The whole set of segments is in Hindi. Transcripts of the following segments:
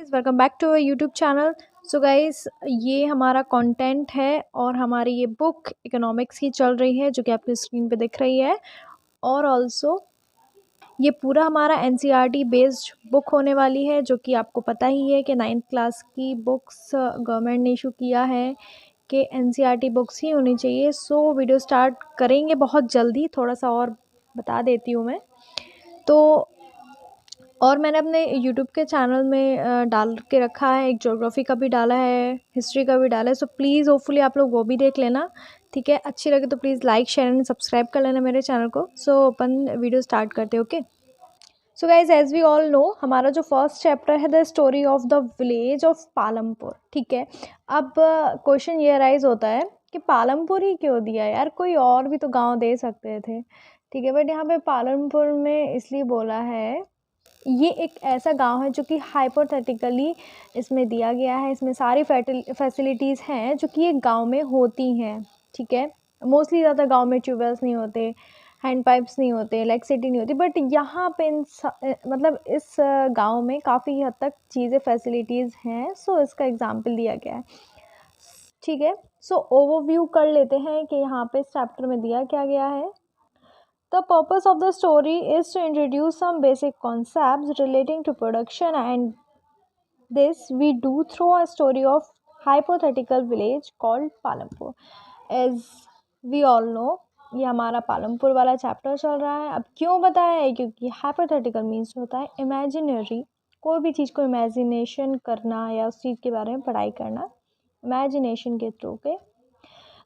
Welcome back to our YouTube channel. So guys, ये हमारा कंटेंट है और हमारी ये बुक इकोनॉमिक्स की चल रही है जो कि आपकी स्क्रीन पे दिख रही है। और ऑल्सो ये पूरा हमारा एनसीईआरटी बेस्ड बुक होने वाली है, जो कि आपको पता ही है कि 9th क्लास की बुक्स गवर्नमेंट ने इशू किया है कि एनसीईआरटी बुक्स ही होनी चाहिए। सो वीडियो स्टार्ट करेंगे बहुत जल्दी। थोड़ा सा और बता देती हूँ मैं तो। और मैंने अपने यूट्यूब के चैनल में डाल के रखा है, एक ज्योग्राफी का भी डाला है, हिस्ट्री का भी डाला है। सो प्लीज़ होपफुली आप लोग वो भी देख लेना, ठीक है। अच्छी लगे तो please like share and subscribe कर लेना मेरे चैनल को। सो अपन वीडियो स्टार्ट करते हैं, okay. So guys, as we all know, हमारा जो फर्स्ट चैप्टर है the story of the village of Palampur, ठीक है। अब क्वेश्चन ये राइज होता है कि पालमपुर ही क्यों दिया यार, कोई और भी तो गांव दे सकते थे, ठीक है। बट यहाँ पे पालमपुर में इसलिए बोला है, ये एक ऐसा गांव है जो कि हाइपोथेटिकली इसमें दिया गया है। इसमें सारी फैसिलिटीज़ हैं जो कि एक गांव में होती हैं, ठीक है। मोस्टली ज़्यादा गांव में ट्यूबवेल्स नहीं होते, हैंड पाइप्स नहीं होते, इलेक्ट्रिसिटी नहीं होती। बट यहाँ पे मतलब इस गांव में काफ़ी हद तक चीज़ें फैसिलिटीज़ हैं। सो इसका एग्जाम्पल दिया गया है, ठीक है। सो ओवरव्यू कर लेते हैं कि यहाँ पे इस चैप्टर में दिया क्या गया है। The purpose of the story is to introduce some basic concepts relating to production, and this we do through a story of hypothetical village called Palampur. As we all know, ये हमारा पालमपुर वाला चैप्टर चल रहा है। अब क्यों बताया है, क्योंकि हाइपोथेटिकल मीन्स होता है इमेजिनरी, कोई भी चीज़ को इमेजिनेशन करना या उस चीज़ के बारे में पढ़ाई करना इमेजिनेशन के थ्रू के।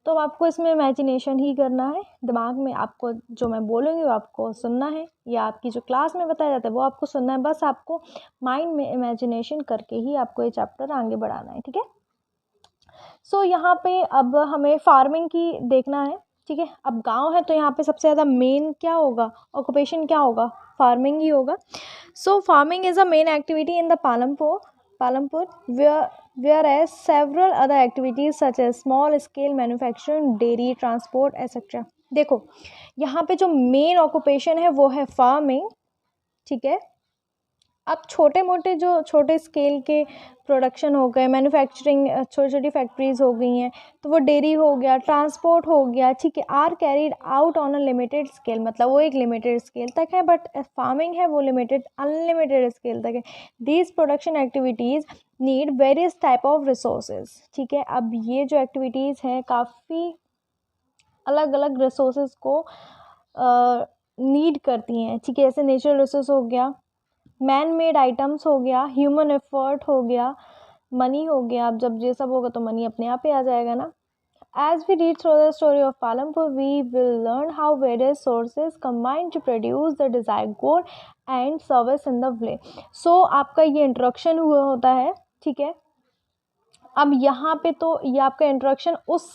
तो आपको इसमें इमेजिनेशन ही करना है, दिमाग में आपको जो मैं बोलूँगी वो आपको सुनना है, या आपकी जो क्लास में बताया जाता है वो आपको सुनना है। बस आपको माइंड में इमेजिनेशन करके ही आपको ये चैप्टर आगे बढ़ाना है, ठीक है। सो यहाँ पे अब हमें फार्मिंग की देखना है, ठीक है। अब गांव है तो यहाँ पे सबसे ज़्यादा मेन क्या होगा, ऑक्यूपेशन क्या होगा, फार्मिंग ही होगा। So farming is a main activity in the Palampur whereas several other activities such as small scale manufacturing, dairy, transport etc. देखो, यहाँ पे जो मेन ऑक्यूपेशन है वो है फार्मिंग, ठीक है। अब छोटे मोटे जो छोटे स्केल के प्रोडक्शन हो गए, मैन्युफैक्चरिंग छोटी छोटी फैक्ट्रीज हो गई हैं, तो वो डेयरी हो गया, ट्रांसपोर्ट हो गया, ठीक है, are carried out on a limited scale, मतलब वो एक लिमिटेड स्केल तक है। बट फार्मिंग है वो लिमिटेड अनलिमिटेड स्केल तक है। These production activities need various type of resources, ठीक है। अब ये जो एक्टिविटीज़ हैं काफ़ी अलग अलग रिसोर्सेज को नीड करती हैं, ठीक है। जैसे नेचुरल रिसोर्स हो गया, मैन मेड आइटम्स हो गया, ह्यूमन एफर्ट हो गया, मनी हो गया। अब जब ये सब होगा तो मनी अपने आप ही आ जाएगा ना। As we read through the story of Palampur, we will learn how various sources combine to produce the desired goal and service in the village. So आपका ये इंट्रोडक्शन हुआ होता है, ठीक है। अब यहाँ पे तो ये आपका इंट्रोडक्शन उस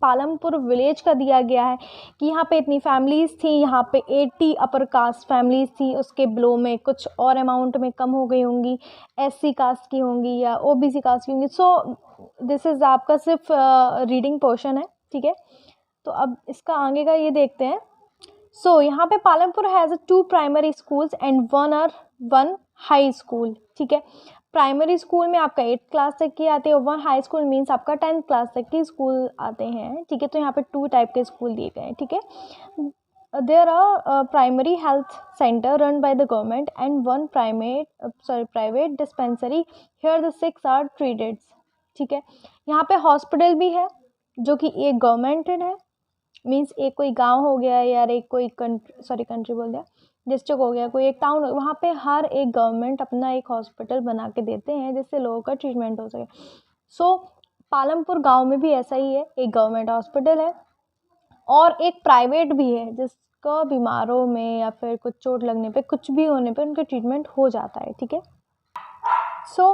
पालमपुर विलेज का दिया गया है कि यहाँ पे इतनी फैमिलीज़ थी, यहाँ पे 80 अपर कास्ट फैमिलीज़ थी, उसके बिलो में कुछ और अमाउंट में कम हो गई होंगी, एससी कास्ट की होंगी या ओबीसी कास्ट की होंगी। सो दिस इज़ आपका सिर्फ रीडिंग पोर्शन है, ठीक है। तो अब इसका आगे का ये देखते हैं। सो यहाँ पे Palampur has 2 primary schools and 1 high school, ठीक है। प्राइमरी स्कूल में आपका 8th क्लास तक की आती है और 1 हाई स्कूल मीन्स आपका 10th क्लास तक की स्कूल आते हैं, ठीक है। तो यहाँ पे 2 टाइप के स्कूल दिए गए हैं, ठीक है। There are primary health centre run by the government and 1 private dispensary, here the 6 are treated, ठीक है। यहाँ पे हॉस्पिटल भी है जो कि एक गवर्नमेंटेड है, मीन्स एक कोई गांव हो गया यार, एक कोई कंट्री बोल दिया, डिस्ट्रिक्ट हो गया, कोई एक टाउन हो, वहाँ पे हर एक गवर्नमेंट अपना एक हॉस्पिटल बना के देते हैं जिससे लोगों का ट्रीटमेंट हो सके। सो पालमपुर गांव में भी ऐसा ही है, एक गवर्नमेंट हॉस्पिटल है और एक प्राइवेट भी है जिसका बीमारों में या फिर कुछ चोट लगने पे, कुछ भी होने पे उनका ट्रीटमेंट हो जाता है, ठीक है। So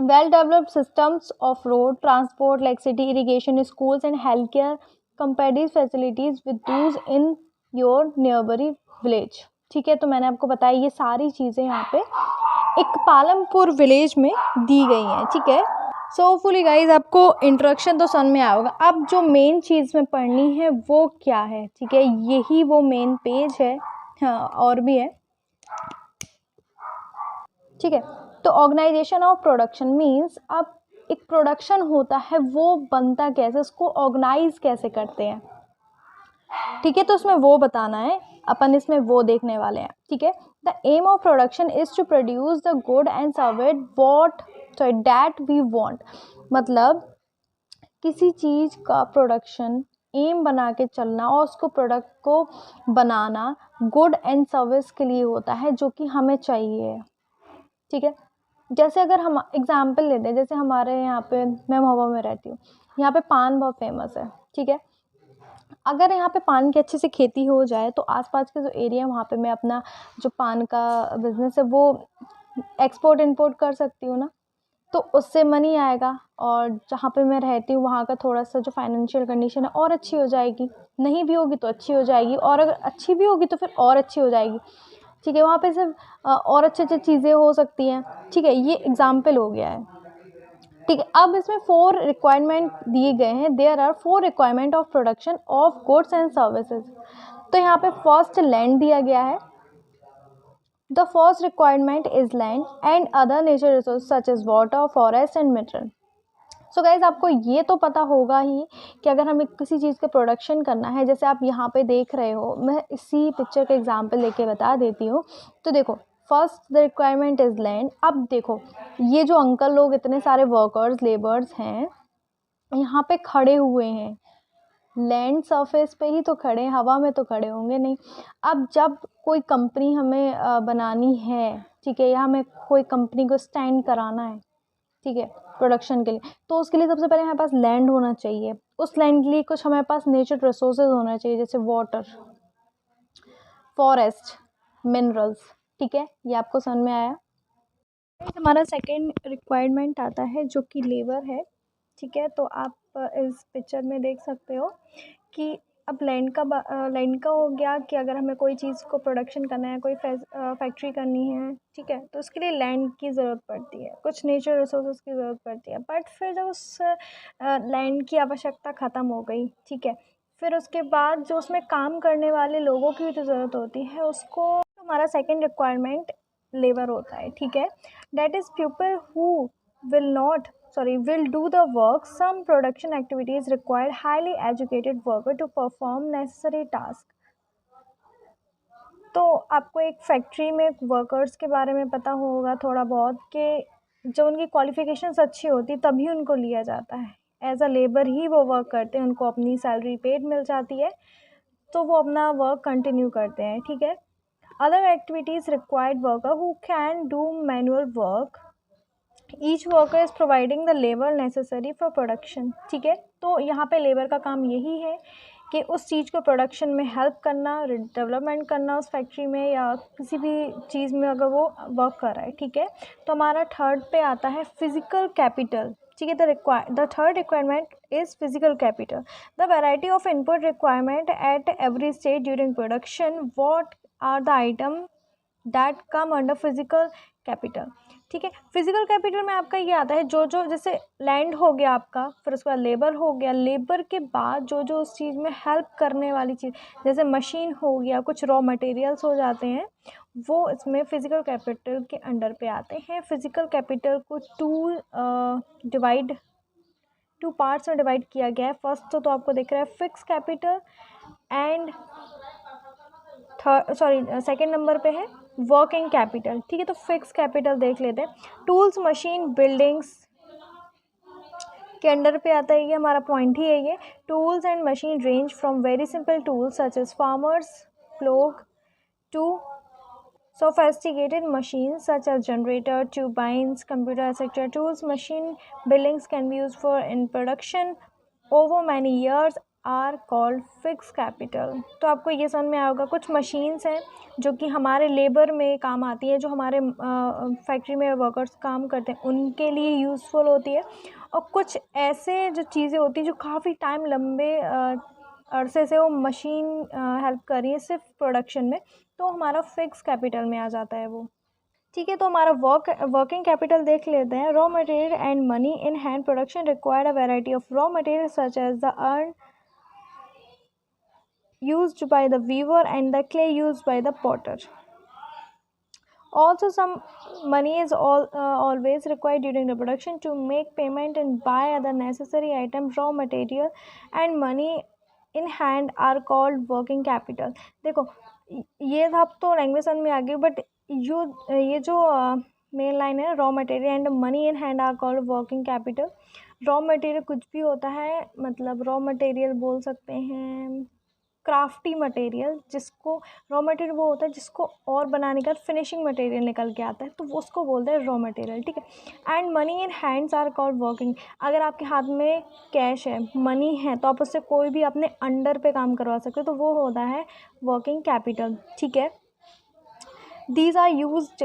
well developed systems of road transport, electricity, irrigation, schools and health care compare these facilities with those in your nearby village, ठीक है। तो मैंने आपको बताया ये सारी चीज़ें यहाँ पे एक पालमपुर विलेज में दी गई हैं, ठीक है। सो फुली गाइज, आपको इंट्रोडक्शन तो समझ में आया होगा। अब जो मेन चीज़ में पढ़नी है वो क्या है, ठीक है, यही वो मेन पेज है, हाँ और भी है, ठीक है। तो ऑर्गेनाइजेशन ऑफ प्रोडक्शन मीन्स अब एक प्रोडक्शन होता है वो बनता कैसे, उसको ऑर्गेनाइज कैसे करते हैं, ठीक है। तो उसमें वो बताना है, अपन इसमें वो देखने वाले हैं, ठीक है। The aim of production is to produce the good and serve it that we want. मतलब किसी चीज़ का प्रोडक्शन एम बना के चलना और उसको प्रोडक्ट को बनाना गुड एंड सर्विस के लिए होता है जो कि हमें चाहिए, ठीक है। जैसे अगर हम एग्जाम्पल लेते हैं, जैसे हमारे यहाँ पे, मैं महोबा में रहती हूँ, यहाँ पे पान बहुत फेमस है, ठीक है। अगर यहाँ पे पान की अच्छे से खेती हो जाए तो आसपास के जो एरिया वहाँ पे मैं अपना जो पान का बिजनेस है वो एक्सपोर्ट इंपोर्ट कर सकती हूँ ना, तो उससे मनी आएगा और जहाँ पे मैं रहती हूँ वहाँ का थोड़ा सा जो फाइनेंशियल कंडीशन है और अच्छी हो जाएगी, नहीं भी होगी तो अच्छी हो जाएगी, और अगर अच्छी भी होगी तो फिर और अच्छी हो जाएगी, ठीक है। वहाँ पे सिर्फ और अच्छी अच्छी चीज़ें हो सकती हैं, ठीक है। ये एग्जाम्पल हो गया है, ठीक है। अब इसमें 4 रिक्वायरमेंट दिए गए हैं। There are 4 requirement of production of goods and services. तो यहाँ पे फर्स्ट लैंड दिया गया है। The first requirement is land and other nature resource such as water, forest and mineral. So guys आपको ये तो पता होगा ही कि अगर हमें किसी चीज़ का प्रोडक्शन करना है, जैसे आप यहाँ पे देख रहे हो, मैं इसी पिक्चर का एग्जांपल लेके बता देती हूँ। तो देखो, first the requirement is land. अब देखो, ये जो अंकल लोग इतने सारे वर्कर्स लेबर्स हैं यहाँ पे खड़े हुए हैं, लैंड सरफेस पे ही तो खड़े, हवा में तो खड़े होंगे नहीं। अब जब कोई कंपनी हमें बनानी है, ठीक है, या हमें कोई कंपनी को स्टैंड कराना है, ठीक है, प्रोडक्शन के लिए, तो उसके लिए सबसे पहले हमारे पास लैंड होना चाहिए। उस लैंड के लिए कुछ हमारे पास नेचर रिसोर्सेज होना चाहिए, जैसे वाटर, फॉरेस्ट, मिनरल्स, ठीक है। ये आपको समझ में आया। हमारा सेकेंड रिक्वायरमेंट आता है जो कि लेबर है, ठीक है। तो आप इस पिक्चर में देख सकते हो कि अब लैंड का हो गया कि अगर हमें कोई चीज़ को प्रोडक्शन करना है, कोई फैक्ट्री करनी है, ठीक है, तो उसके लिए लैंड की ज़रूरत पड़ती है, कुछ नेचर रिसोर्सेज की ज़रूरत पड़ती है। बट फिर जब उस लैंड की आवश्यकता ख़त्म हो गई, ठीक है, फिर उसके बाद जो उसमें काम करने वाले लोगों की भी तो ज़रूरत होती है, उसको हमारा सेकेंड रिक्वायरमेंट लेबर होता है, ठीक है। That is people who will do the work. Some production activities require highly educated worker to perform necessary task. तो आपको एक फैक्ट्री में वर्कर्स के बारे में पता होगा थोड़ा बहुत, कि जो उनकी क्वालिफिकेशंस अच्छी होती तभी उनको लिया जाता है, एज अ लेबर ही वो वर्क करते हैं, उनको अपनी सैलरी पेड मिल जाती है, तो वो अपना वर्क कंटिन्यू करते हैं, ठीक है। Other activities required worker who can do manual work. Each worker is providing the labour necessary for production, ठीक है। तो यहाँ पे लेबर का काम यही है कि उस चीज़ को प्रोडक्शन में हेल्प करना, डेवलपमेंट करना उस फैक्ट्री में या किसी भी चीज़ में अगर वो वर्क कर रहा है, ठीक है। तो हमारा थर्ड पे आता है फिजिकल कैपिटल, ठीक है। The third requirement is physical capital. The variety of input requirement at every stage during production, what are the item that come under physical capital, ठीक है। फिजिकल कैपिटल में आपका ये आता है जो जैसे लैंड हो गया आपका, फिर उसके बाद लेबर हो गया, लेबर के बाद जो उस चीज़ में हेल्प करने वाली चीज़, जैसे मशीन हो गया, कुछ रॉ मटेरियल्स हो जाते हैं, वो इसमें फिजिकल कैपिटल के अंडर पे आते हैं। फिजिकल कैपिटल को टू पार्ट्स में डिवाइड किया गया है। फर्स्ट तो आपको दिख रहा है fix capital and second number पे है वर्किंग कैपिटल, ठीक है। तो फिक्स कैपिटल देख लेते हैं। टूल्स, मशीन, बिल्डिंग्स के अंडर पे आता है, ये हमारा पॉइंट ही है ये। Tools and machine range from very simple tools such as farmers plough to sophisticated machines such as generator, turbines, computer, etc. Tools, machine, buildings can be used for in production over many years are called fixed capital. तो आपको ये समझ में आएगा, कुछ मशीन्स हैं जो कि हमारे लेबर में काम आती है, जो हमारे फैक्ट्री में वर्कर्स काम करते हैं उनके लिए यूज़फुल होती है, और कुछ ऐसे जो चीज़ें होती हैं जो काफ़ी टाइम लंबे अरसे से वो मशीन हेल्प कर रही है सिर्फ प्रोडक्शन में, तो हमारा फिक्स कैपिटल में आ जाता है वो, ठीक है। तो हमारा वर्किंग कैपिटल देख लेते हैं। Raw material and money in hand production required a variety of raw material such as the yarn used by the weaver and the clay used by the potter. Also, some money is always required during the production to make payment and buy other necessary items. Raw material and money in hand are called working capital. देखो ये सब तो लैंग्वेज समझ में आ गई, बट ये जो मेन लाइन है, raw material and money in hand are called working capital. Raw material कुछ भी होता है, मतलब रॉ मटेरियल बोल सकते हैं क्राफ्टी मटेरियल, जिसको रॉ मटेरियल वो होता है जिसको और बनाने का फिनिशिंग मटेरियल निकल के आता है, तो वो उसको बोलते हैं रॉ मटेरियल, ठीक है। And money in hands are called working. अगर आपके हाथ में कैश है, मनी है, तो आप उससे कोई भी अपने अंडर पे काम करवा सकते हो, तो वो होता है वर्किंग कैपिटल, ठीक है। These are used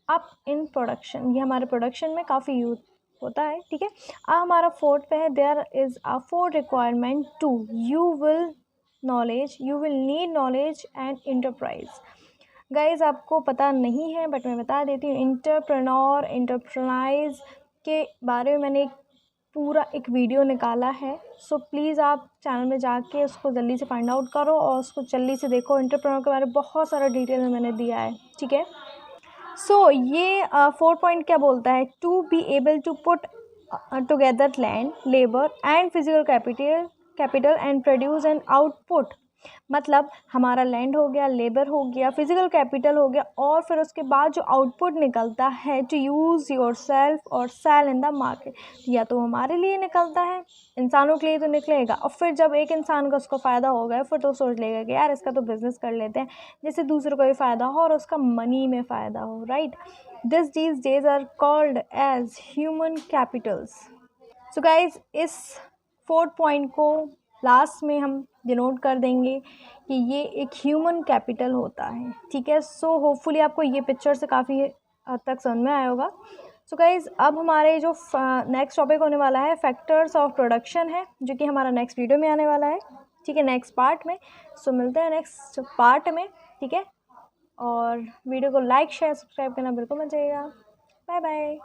up in production, ये हमारे प्रोडक्शन में काफ़ी यूज होता है, ठीक है। अब हमारा फोर्थ पे है, there is a fourth requirement too you will need knowledge and enterprise. Guys आपको पता नहीं है बट मैं बता देती हूँ, इंटरप्राइज के बारे में मैंने पूरा एक वीडियो निकाला है। सो प्लीज़ आप चैनल में जाके उसको जल्दी से फाइंड आउट करो और उसको जल्दी से देखो। इंटरप्रेन्योर के बारे में बहुत सारा डिटेल में मैंने दिया है, ठीक है। सो ये 4 पॉइंट क्या बोलता है, to be able to put together land, labour and physical capital and produce an output. मतलब हमारा लैंड हो गया, लेबर हो गया, फिजिकल कैपिटल हो गया, और फिर उसके बाद जो आउटपुट निकलता है टू यूज़ योर सेल्फ और सेल इन द मार्केट, या तो हमारे लिए निकलता है, इंसानों के लिए तो निकलेगा, और फिर जब एक इंसान का उसको फ़ायदा हो गया फिर तो सोच लेगा कि यार इसका तो बिज़नेस कर लेते हैं, जिससे दूसरों को भी फ़ायदा हो और उसका मनी में फ़ायदा हो, right. these days are called as human capitals. So guys इस 4 पॉइंट को लास्ट में हम डिनोट कर देंगे कि ये एक ह्यूमन कैपिटल होता है, ठीक है। सो होपफुली आपको ये पिक्चर से काफ़ी हद तक समझ में आया होगा। सो गाइज अब हमारे जो नेक्स्ट टॉपिक होने वाला है फैक्टर्स ऑफ प्रोडक्शन है, जो कि हमारा नेक्स्ट वीडियो में आने वाला है, ठीक है, नेक्स्ट पार्ट में। सो मिलते हैं नेक्स्ट पार्ट में, ठीक है। और वीडियो को लाइक शेयर सब्सक्राइब करना बिल्कुल मत जाइएगा। Bye bye.